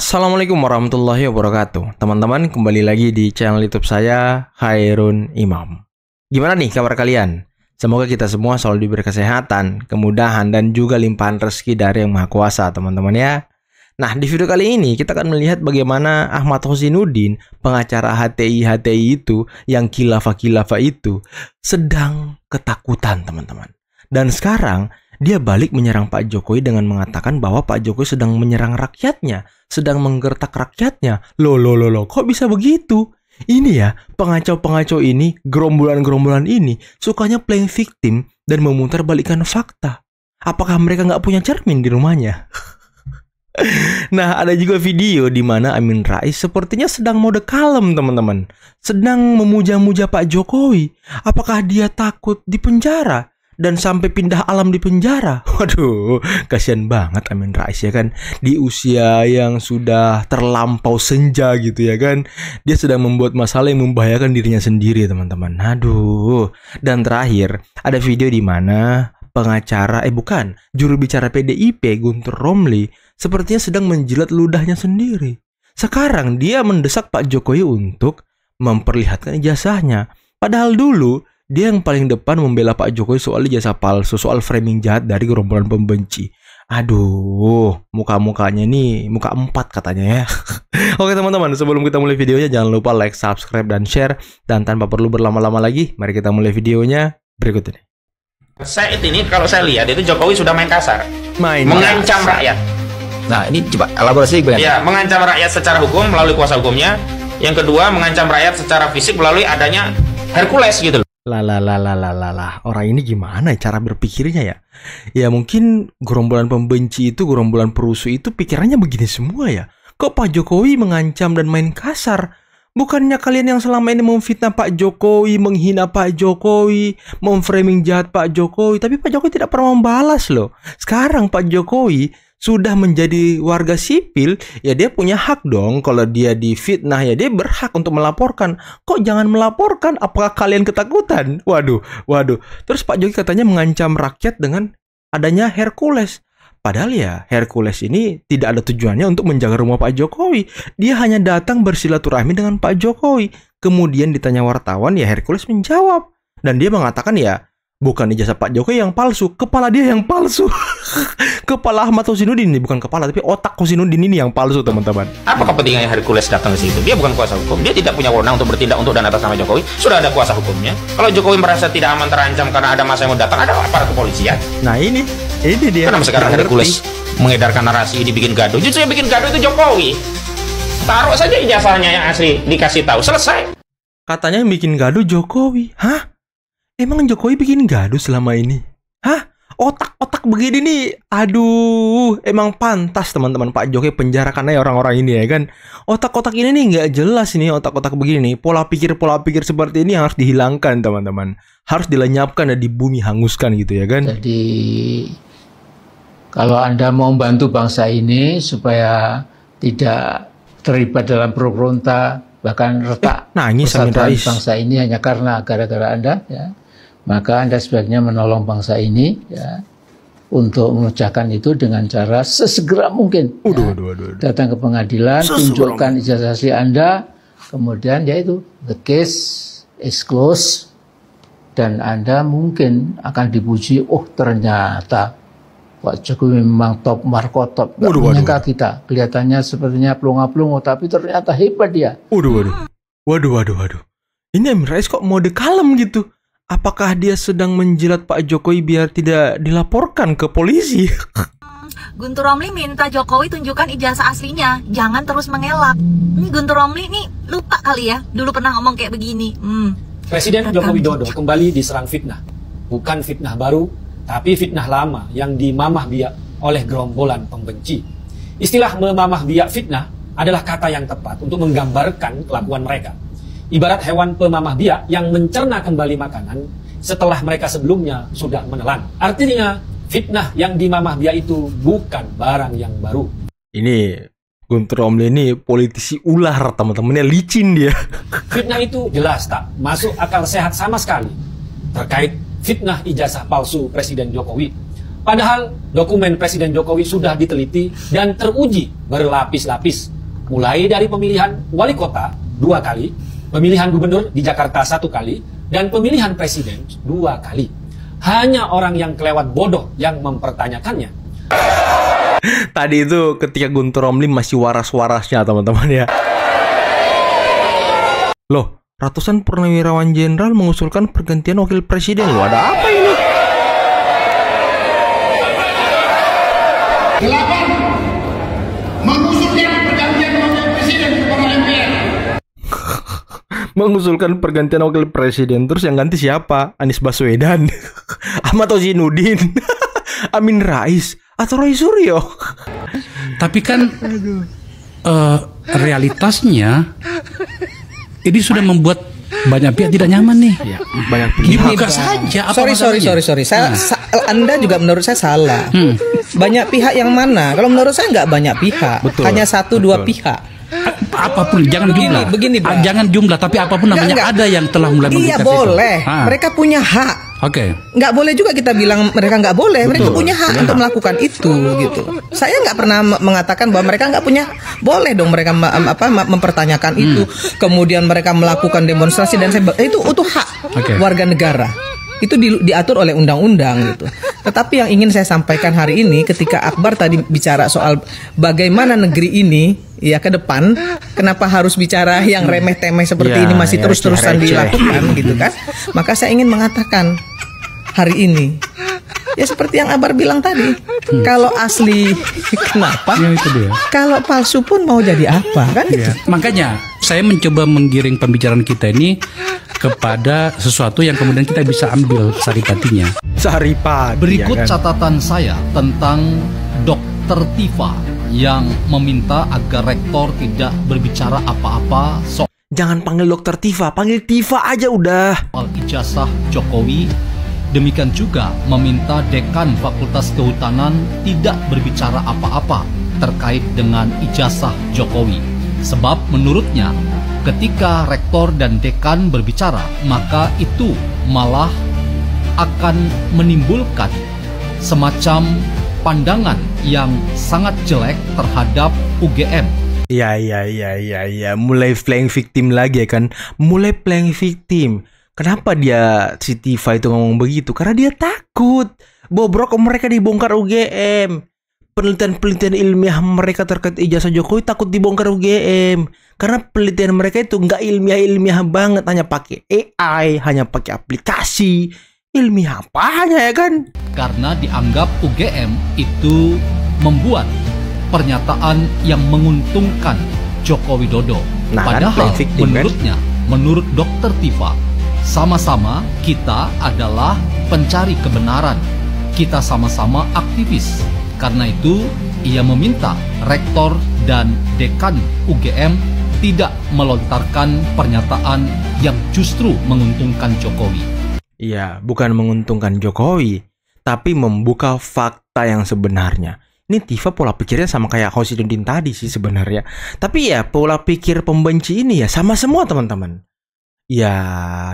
Assalamualaikum warahmatullahi wabarakatuh. Teman-teman, kembali lagi di channel YouTube saya, Khairun Imam. Gimana nih kabar kalian? Semoga kita semua selalu diberi kesehatan, kemudahan, dan juga limpahan rezeki dari Yang Maha Kuasa, teman-teman ya. Nah, di video kali ini kita akan melihat bagaimana Ahmad Husainuddin, pengacara HTI itu, yang khilafah itu, sedang ketakutan, teman-teman. Dan sekarang, dia balik menyerang Pak Jokowi dengan mengatakan bahwa Pak Jokowi sedang menyerang rakyatnya, sedang menggertak rakyatnya. Loh, kok bisa begitu? Ini ya, pengacau-pengacau ini, gerombolan-gerombolan ini, sukanya playing victim dan memutarbalikkan fakta. Apakah mereka nggak punya cermin di rumahnya? Nah, ada juga video di mana Amin Rais sepertinya sedang mode kalem, teman-teman. Sedang memuja-muja Pak Jokowi. Apakah dia takut di penjara? Dan sampai pindah alam di penjara. Waduh, kasihan banget Amin Rais ya kan. Di usia yang sudah terlampau senja gitu ya kan. Dia sedang membuat masalah yang membahayakan dirinya sendiri, teman-teman. Aduh. Dan terakhir, ada video di mana juru bicara PDIP Guntur Romli sepertinya sedang menjilat ludahnya sendiri. Sekarang dia mendesak Pak Jokowi untuk memperlihatkan ijazahnya. Padahal dulu dia yang paling depan membela Pak Jokowi soal ijazah palsu, soal framing jahat dari gerombolan pembenci. Aduh, muka-mukanya nih, muka 4 katanya ya. Oke teman-teman, sebelum kita mulai videonya jangan lupa like, subscribe, dan share. Dan tanpa perlu berlama-lama lagi, mari kita mulai videonya berikut ini. Saat ini kalau saya lihat itu Jokowi sudah main kasar, mengancam rakyat. Nah ini coba elaborasi gimana? Ya, mengancam rakyat secara hukum melalui kuasa hukumnya. Yang kedua, mengancam rakyat secara fisik melalui adanya Hercules gitu loh. Orang ini gimana cara berpikirnya ya? Ya mungkin gerombolan pembenci itu, gerombolan perusuh itu pikirannya begini semua ya. Kok Pak Jokowi mengancam dan main kasar? Bukannya kalian yang selama ini memfitnah Pak Jokowi, menghina Pak Jokowi, memframing jahat Pak Jokowi, tapi Pak Jokowi tidak pernah membalas loh. Sekarang Pak Jokowi sudah menjadi warga sipil, ya dia punya hak dong. Kalau dia difitnah, ya dia berhak untuk melaporkan. Kok jangan melaporkan? Apakah kalian ketakutan? Waduh. Terus Pak Jokowi katanya mengancam rakyat dengan adanya Hercules. Padahal ya Hercules ini tidak ada tujuannya untuk menjaga rumah Pak Jokowi. Dia hanya datang bersilaturahmi dengan Pak Jokowi. Kemudian ditanya wartawan, ya Hercules menjawab. Dan dia mengatakan ya bukan ijazah Pak Jokowi yang palsu, kepala dia yang palsu. Kepala Ahmad Husainuddin ini, bukan kepala, tapi otak Husainuddin ini yang palsu, teman-teman. Apa kepentingannya Hercules datang ke situ? Dia bukan kuasa hukum. Dia tidak punya wewenang untuk bertindak untuk dan atas nama Jokowi. Sudah ada kuasa hukumnya. Kalau Jokowi merasa tidak aman terancam karena ada masa yang mau datang, ada aparat kepolisian. Nah ini dia. Kenapa sekarang Hercules mengedarkan narasi ini bikin gaduh? Justru yang bikin gaduh itu Jokowi. Taruh saja ijazahnya yang asli, dikasih tahu, selesai. Katanya yang bikin gaduh Jokowi. Hah? Emang Jokowi bikin gaduh selama ini? Hah? Otak-otak begini nih, aduh, emang pantas teman-teman Pak Jokowi penjarakan aja orang-orang ini ya kan. Otak-otak ini nih nggak jelas ini, otak-otak begini nih. Pola pikir seperti ini harus dihilangkan teman-teman. Harus dilenyapkan dan di bumi hanguskan gitu ya kan. Jadi kalau Anda mau membantu bangsa ini supaya tidak terlibat dalam pemberontak, bahkan retak persatuan bangsa ini hanya karena gara-gara Anda ya, maka Anda sebaiknya menolong bangsa ini ya, untuk memecahkan itu dengan cara sesegera mungkin. Datang ke pengadilan, tunjukkan ijazah asli Anda, kemudian yaitu the case is closed, dan Anda mungkin akan dipuji, oh ternyata Pak Jokowi memang top markotop. Gak menyangka kita, kelihatannya sepertinya pelongo-pelongo, tapi ternyata hebat dia. Waduh. Ini Amin Rais kok mode kalem gitu? Apakah dia sedang menjilat Pak Jokowi biar tidak dilaporkan ke polisi? Guntur Romli minta Jokowi tunjukkan ijazah aslinya, jangan terus mengelak. Ini Guntur Romli nih lupa kali ya, dulu pernah ngomong kayak begini. Presiden Joko Widodo kembali diserang fitnah. Bukan fitnah baru, tapi fitnah lama yang dimamah biak oleh gerombolan pembenci. Istilah memamah biak fitnah adalah kata yang tepat untuk menggambarkan kelakuan mereka. Ibarat hewan pemamah biak yang mencerna kembali makanan setelah mereka sebelumnya sudah menelan. Artinya, fitnah yang dimamah biak itu bukan barang yang baru. Ini Guntur Romli ini politisi ular, teman-temannya licin dia. Fitnah itu jelas tak masuk akal sehat sama sekali. Terkait fitnah ijazah palsu Presiden Jokowi, Padahal dokumen Presiden Jokowi sudah diteliti dan teruji berlapis-lapis. Mulai dari pemilihan wali kota 2 kali, pemilihan gubernur di Jakarta 1 kali, dan pemilihan presiden 2 kali. Hanya orang yang kelewat bodoh yang mempertanyakannya. Tadi itu ketika Guntur Romli masih waras-warasnya teman-teman ya. Loh, ratusan purnawirawan jenderal mengusulkan pergantian wakil presiden. Loh, ada apa ini? 8. Mengusulkan pergantian wakil presiden kepada MPR. Mengusulkan pergantian wakil presiden. Terus yang ganti siapa? Anies Baswedan, Ahmad Ozainuddin, Amin Rais, atau Roy Suryo? Tapi kan realitasnya ini sudah membuat banyak pihak tidak nyaman nih. Ya, banyak pihak. Dibuka saja. Sorry. Anda juga menurut saya salah. Banyak pihak yang mana? Kalau menurut saya nggak banyak pihak. Betul. Hanya 1-2 pihak. Apapun, jangan jumlah. Begini, jangan jumlah, tapi apapun namanya enggak. ada yang telah mulai Iya boleh. Mereka punya hak. Oke. Nggak boleh juga kita bilang mereka nggak boleh. Mereka punya hak untuk melakukan itu, gitu. Saya nggak pernah mengatakan bahwa mereka nggak punya. Boleh dong mereka mempertanyakan itu. Kemudian mereka melakukan demonstrasi dan itu hak warga negara. Itu diatur oleh undang-undang gitu. Tetapi yang ingin saya sampaikan hari ini ketika Akbar tadi bicara soal bagaimana negeri ini ya ke depan, kenapa harus bicara yang remeh-temeh seperti ini masih terus-terusan dilakukan gitu kan? Maka saya ingin mengatakan hari ini ya seperti yang Akbar bilang tadi, kalau asli kenapa? Ya, itu dia. Kalau palsu pun mau jadi apa kan gitu. Makanya saya mencoba menggiring pembicaraan kita ini kepada sesuatu yang kemudian kita bisa ambil saripatinya. Saripati. Berikut catatan saya tentang Dr. Tifa yang meminta agar rektor tidak berbicara apa-apa soal Jangan panggil Dr. Tifa, panggil Tifa aja udah. Ijazah Jokowi. Demikian juga meminta dekan Fakultas Kehutanan tidak berbicara apa-apa terkait dengan ijazah Jokowi. Sebab menurutnya ketika rektor dan dekan berbicara, maka itu malah akan menimbulkan semacam pandangan yang sangat jelek terhadap UGM. Ya, mulai playing victim lagi ya kan. Mulai playing victim. Kenapa dia si Tifa itu ngomong begitu? Karena dia takut bobrok mereka dibongkar UGM. Penelitian-penelitian ilmiah mereka terkait ijazah Jokowi takut dibongkar UGM. Karena penelitian mereka itu nggak ilmiah banget. Hanya pakai AI, hanya pakai aplikasi. Ilmiah apanya ya kan? Karena dianggap UGM itu membuat pernyataan yang menguntungkan Joko Widodo. Padahal menurutnya, menurut Dr. Tifa, sama-sama kita adalah pencari kebenaran. Kita sama-sama aktivis. Karena itu, ia meminta rektor dan dekan UGM tidak melontarkan pernyataan yang justru menguntungkan Jokowi. Iya, bukan menguntungkan Jokowi, tapi membuka fakta yang sebenarnya. Ini Tifa pola pikirnya sama kayak Hosinuddin tadi sih sebenarnya. Tapi ya pola pikir pembenci ini ya sama semua teman-teman. Ya,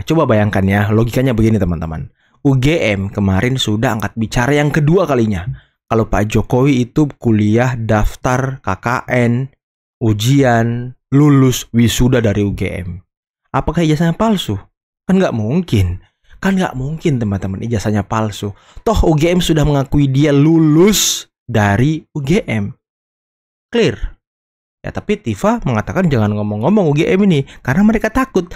coba bayangkan ya, logikanya begini teman-teman. UGM kemarin sudah angkat bicara yang kedua kalinya. Kalau Pak Jokowi itu kuliah, daftar, KKN, ujian, lulus, wisuda dari UGM. Apakah ijazahnya palsu? Kan nggak mungkin. Kan nggak mungkin teman-teman ijazahnya palsu. Toh UGM sudah mengakui dia lulus dari UGM. Clear? Ya tapi Tifa mengatakan jangan ngomong-ngomong UGM ini. Karena mereka takut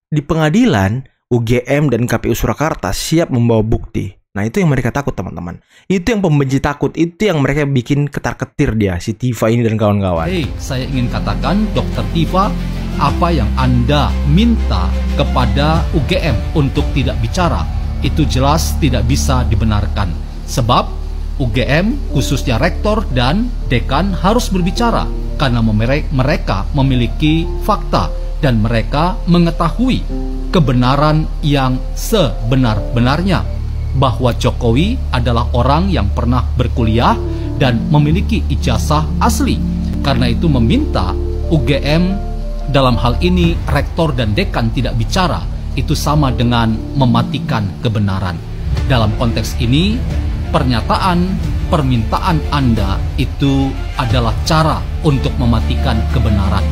di pengadilan UGM dan KPU Surakarta siap membawa bukti. Nah itu yang mereka takut teman-teman. Itu yang pembenci takut. Itu yang mereka bikin ketar-ketir dia, si Tifa ini dan kawan-kawan. Saya ingin katakan Dr. Tifa, apa yang Anda minta kepada UGM untuk tidak bicara, itu jelas tidak bisa dibenarkan. Sebab UGM khususnya rektor dan dekan harus berbicara. Karena mereka memiliki fakta dan mereka mengetahui kebenaran yang sebenar-benarnya. Bahwa Jokowi adalah orang yang pernah berkuliah dan memiliki ijazah asli. Karena itu meminta UGM dalam hal ini rektor dan dekan tidak bicara, itu sama dengan mematikan kebenaran. Dalam konteks ini pernyataan, permintaan Anda itu adalah cara untuk mematikan kebenaran.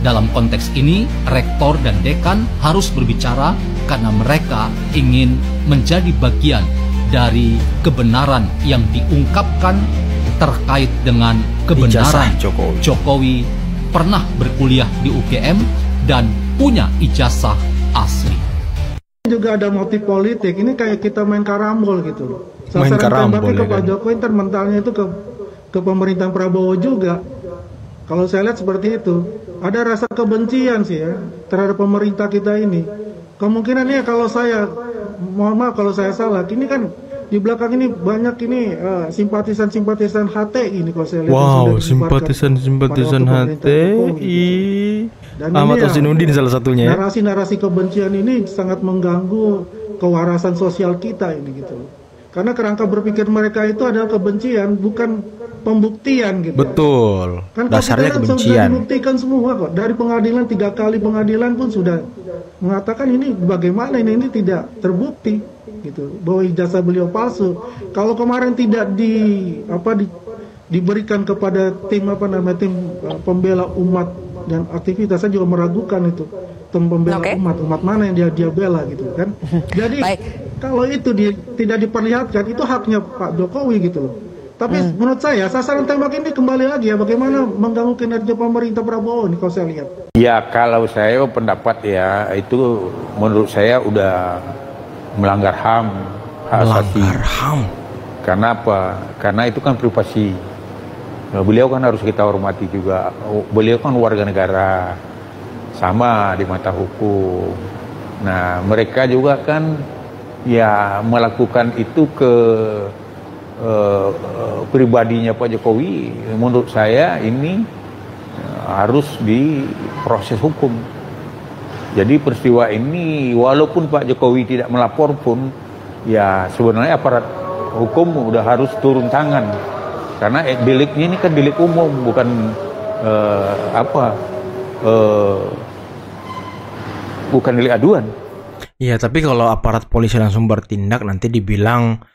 Dalam konteks ini, rektor dan dekan harus berbicara karena mereka ingin menjadi bagian dari kebenaran yang diungkapkan terkait dengan kebenaran Jokowi pernah berkuliah di UGM dan punya ijazah asli. Juga ada motif politik, ini kayak kita main karambol gitu loh. Main Sasaran karambol tembaknya ke ya Pak kan? Jokowi, ntar mentalnya itu ke pemerintahan Prabowo juga. Kalau saya lihat seperti itu, ada rasa kebencian sih ya terhadap pemerintah kita ini. Kemungkinannya kalau saya, mohon maaf kalau saya salah, ini kan di belakang ini banyak ini simpatisan-simpatisan HTI ini kalau saya lihat. Wow, simpatisan-simpatisan HTI. Ahmad Ozzinuddin salah satunya ya. Narasi-narasi kebencian ini sangat mengganggu kewarasan sosial kita ini gitu. Karena kerangka berpikir mereka itu adalah kebencian, bukan pembuktian gitu. Betul. Kan dasarnya sudah kebencian. dibuktikan semua kok. Dari pengadilan 3 kali pengadilan pun sudah mengatakan ini bagaimana ini tidak terbukti gitu. Bahwa ijazah beliau palsu. Kalau kemarin tidak diberikan kepada tim pembela umat dan aktivitas, saya juga meragukan itu tim pembela umat mana yang dia bela gitu kan. Jadi kalau itu tidak diperlihatkan, itu haknya Pak Jokowi gitu loh. Tapi menurut saya sasaran tembak ini kembali lagi ya bagaimana mengganggu kinerja pemerintah Prabowo ini kalau saya lihat. Ya kalau saya pendapat ya itu menurut saya udah melanggar HAM, hak asasi. Karena apa? Karena itu kan privasi. Beliau kan harus kita hormati juga. Beliau kan warga negara, sama di mata hukum. Nah mereka juga kan ya melakukan itu ke pribadinya Pak Jokowi. Menurut saya ini harus diproses hukum. Jadi peristiwa ini walaupun Pak Jokowi tidak melapor pun ya sebenarnya aparat hukum udah harus turun tangan. Karena deliknya ini kan delik umum, bukan bukan delik aduan. Iya, tapi kalau aparat polisi langsung bertindak nanti dibilang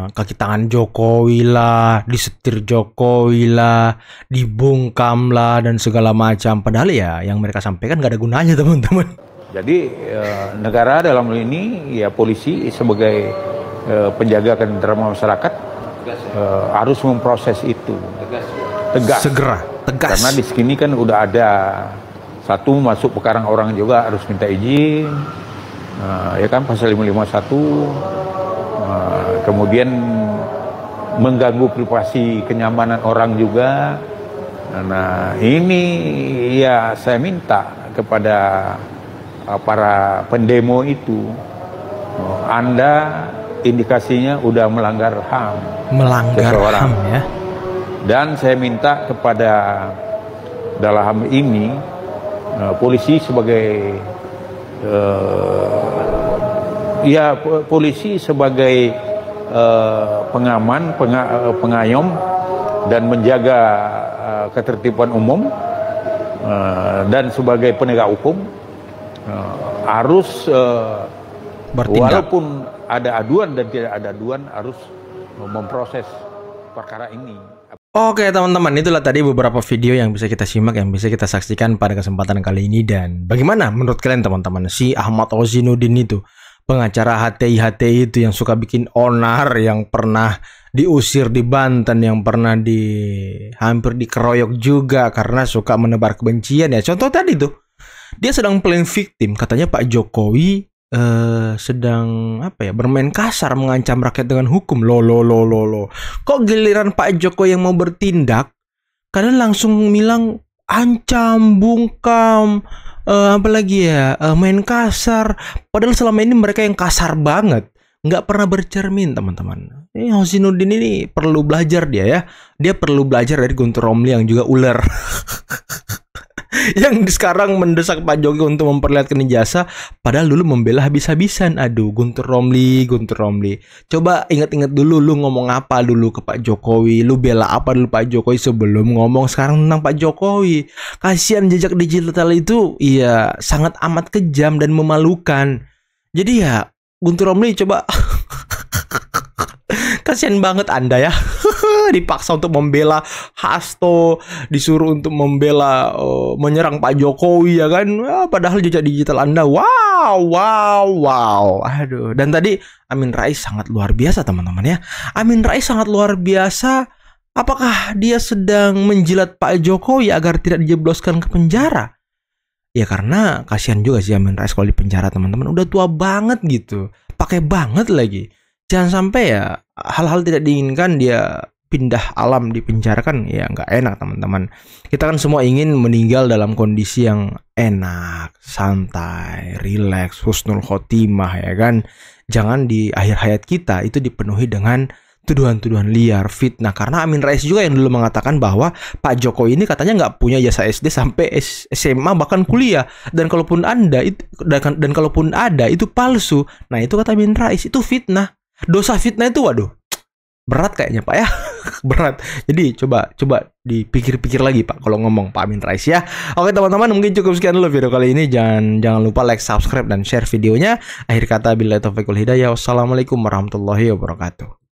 kaki tangan Jokowi lah, disetir Jokowi lah, dibungkam lah dan segala macam. Padahal ya yang mereka sampaikan gak ada gunanya teman-teman. Jadi negara dalam hal ini ya polisi sebagai penjaga ketentraman masyarakat harus memproses itu tegas, segera, tegas. Karena di sini kan udah ada satu masuk pekarang orang juga harus minta izin, ya kan pasal 551. Kemudian mengganggu privasi kenyamanan orang juga. Nah ini ya saya minta kepada para pendemo itu, Anda indikasinya udah melanggar HAM. Melanggar HAM ya. Dan saya minta kepada dalam ini polisi sebagai polisi sebagai pengaman, pengayom dan menjaga ketertiban umum dan sebagai penegak hukum harus bertindak. Walaupun ada aduan dan tidak ada aduan harus memproses perkara ini. Oke teman-teman, itulah tadi beberapa video yang bisa kita simak, yang bisa kita saksikan pada kesempatan kali ini. Dan bagaimana menurut kalian teman-teman, si Ahmad Ozzinuddin itu, pengacara HTI itu yang suka bikin onar, yang pernah diusir di Banten, yang pernah hampir dikeroyok juga karena suka menebar kebencian ya. Contoh tadi tuh, dia sedang playing victim, katanya Pak Jokowi sedang bermain kasar, mengancam rakyat dengan hukum. Lo. Kok giliran Pak Jokowi yang mau bertindak, kalian langsung bilang ancam, bungkam, apalagi ya, main kasar. Padahal selama ini mereka yang kasar banget, nggak pernah bercermin teman-teman. Ini Ozzinuddin ini perlu belajar dia ya. Dia perlu belajar dari Guntur Romli yang juga ular. Yang sekarang mendesak Pak Jokowi untuk memperlihatkan ijazah, padahal dulu membela habis-habisan. Aduh, Guntur Romli. Coba ingat-ingat dulu lu ngomong apa dulu ke Pak Jokowi, lu bela apa dulu Pak Jokowi sebelum ngomong sekarang tentang Pak Jokowi. Kasihan jejak digital itu iya sangat amat kejam dan memalukan. Jadi ya Guntur Romli coba Kasian banget Anda ya. Dipaksa untuk membela Hasto, disuruh untuk membela menyerang Pak Jokowi ya kan. Padahal jejak digital Anda wow. Aduh. Dan tadi Amin Rais sangat luar biasa teman-teman ya. Amin Rais sangat luar biasa. Apakah dia sedang menjilat Pak Jokowi agar tidak dijebloskan ke penjara? Ya karena kasihan juga sih Amin Rais kalau di penjara teman-teman. Udah tua banget gitu. Pakai banget lagi. Jangan sampai ya hal-hal tidak diinginkan dia pindah alam di penjara kan ya nggak enak teman-teman. Kita kan semua ingin meninggal dalam kondisi yang enak, santai, rileks, husnul khotimah ya kan. Jangan di akhir hayat kita itu dipenuhi dengan tuduhan-tuduhan liar, fitnah. Karena Amin Rais juga yang dulu mengatakan bahwa Pak Jokowi ini katanya nggak punya jasa SD sampai SMA bahkan kuliah. Dan kalaupun kalaupun ada itu palsu. Nah itu kata Amin Rais, itu fitnah. Dosa fitnah itu waduh berat kayaknya Pak ya. Berat. Jadi coba dipikir-pikir lagi Pak kalau ngomong Pak Amin Rais ya. Oke teman-teman, mungkin cukup sekian dulu video kali ini. Jangan lupa like, subscribe dan share videonya. Akhir kata billahi taufiq wal hidayah. Wassalamualaikum warahmatullahi wabarakatuh.